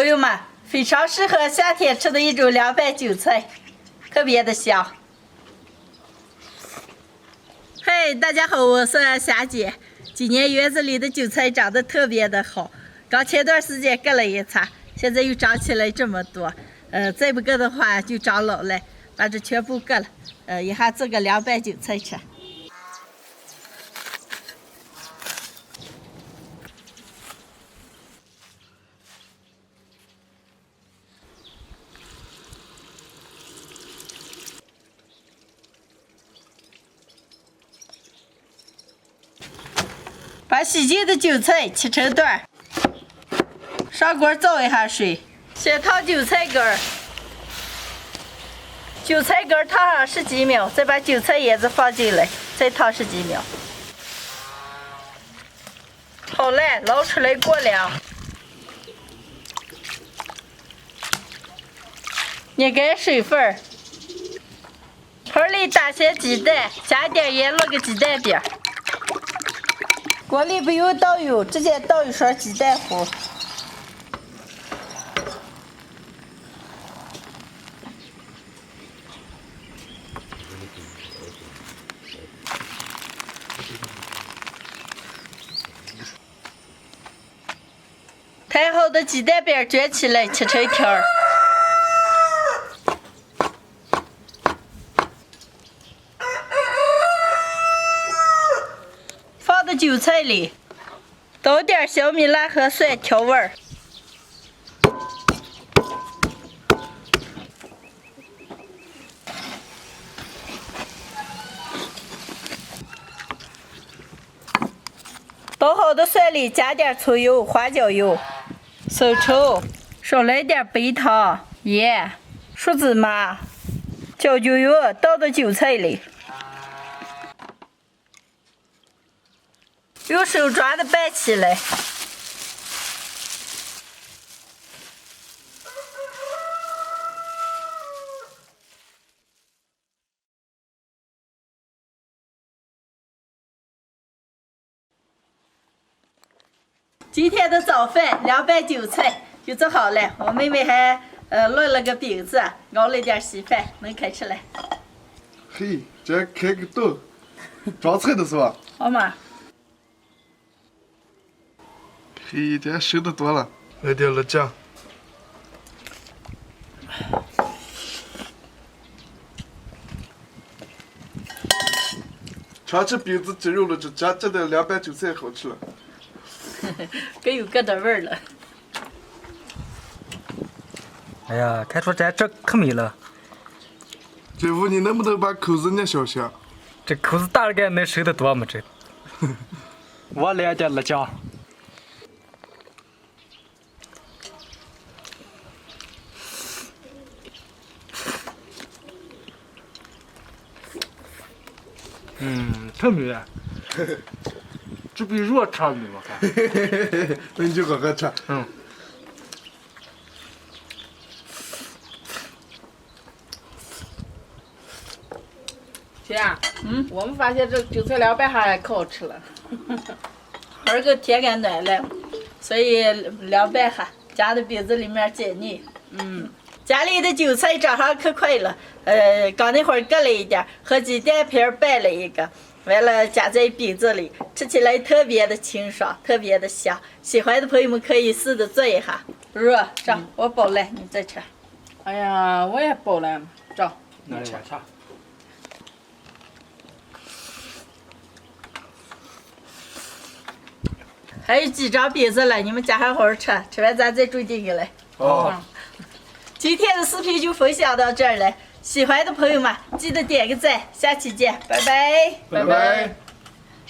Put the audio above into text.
朋友们，非常适合夏天吃的一种凉拌韭菜，特别的香。嘿，大家好，我是霞姐。今年园子里的韭菜长得特别的好，刚前段时间割了一茬，现在又长起来这么多。再不割的话就长老了，把这全部割了。一下做个凉拌韭菜吃。把洗净的韭菜切成段，上锅焯一下水，先烫韭菜根儿，韭菜根儿烫上10几秒，再把韭菜叶子放进来，再烫10几秒。好了，捞出来过凉。捏干水分，盆里打些鸡蛋，加点盐，落个鸡蛋饼。锅里不用倒油，直接倒一勺鸡蛋糊。摊好的鸡蛋饼卷起来，切成条儿。放到韭菜里，倒点小米辣和蒜调味儿。倒好的蒜里加点葱油、花椒油、生抽，少来点白糖、盐、熟芝麻，搅均匀，倒到韭菜里。用手抓的拌起来，今天的早饭凉拌韭菜就做好了。我妹妹还烙了个饼子，熬了点稀饭，能开吃了。嘿，这开个洞，装菜的是吧？好嘛。嘿，这熟的多了，来点辣酱。常吃饼子鸡肉了，这家这的凉拌韭菜好吃了。各有各的味儿了。哎呀，看出这可美了。姐夫，你能不能把口子捏小些？这口子大概能熟得多吗？这。我来点辣酱。特美啊！这比肉长美，我看。那你就好好吃。姐，我们发现这韭菜凉拌还可好吃了。儿个天干暖了，所以凉拌哈，加到饼子里面解腻。家里的韭菜长上可快了，刚那会儿割了一点，和鸡蛋皮拌了一个，完了夹在饼子里，吃起来特别的清爽，特别的香。喜欢的朋友们可以试着做一下。热，这我饱了，你再吃。哎呀，我也饱了，这那里我吃。还有几张饼子了，你们家好好吃，吃完咱再煮进去来。好。今天的视频就分享到这儿了，喜欢的朋友们记得点个赞，下期见，拜拜。拜拜。